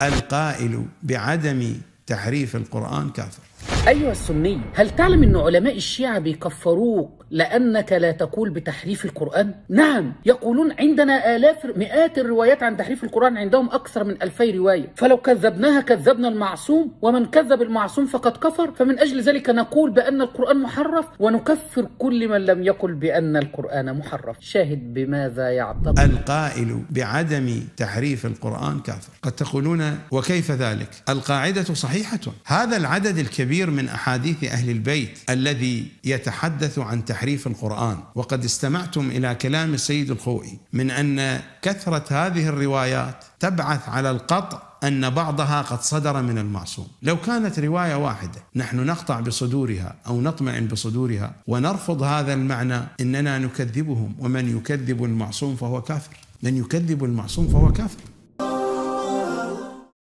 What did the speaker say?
القائل بعدم تحريف القرآن كافر. أيها السني، هل تعلم أن علماء الشيعة بيكفروك لأنك لا تقول بتحريف القرآن؟ نعم، يقولون عندنا مئات الروايات عن تحريف القرآن، عندهم أكثر من 2000 رواية، فلو كذبناها كذبنا المعصوم، ومن كذب المعصوم فقد كفر، فمن أجل ذلك نقول بأن القرآن محرف ونكفر كل من لم يقل بأن القرآن محرف. شاهد بماذا يعتبر القائل بعدم تحريف القرآن كافر. قد تقولون وكيف ذلك؟ القاعدة صحيحة. هذا العدد الكبير من أحاديث أهل البيت الذي يتحدث عن تحريف القرآن، وقد استمعتم إلى كلام السيد الخوئي من أن كثرة هذه الروايات تبعث على القطع أن بعضها قد صدر من المعصوم. لو كانت رواية واحدة نحن نقطع بصدورها أو نطمئن بصدورها ونرفض هذا المعنى، إننا نكذبهم، ومن يكذب المعصوم فهو كافر. من يكذب المعصوم فهو كافر.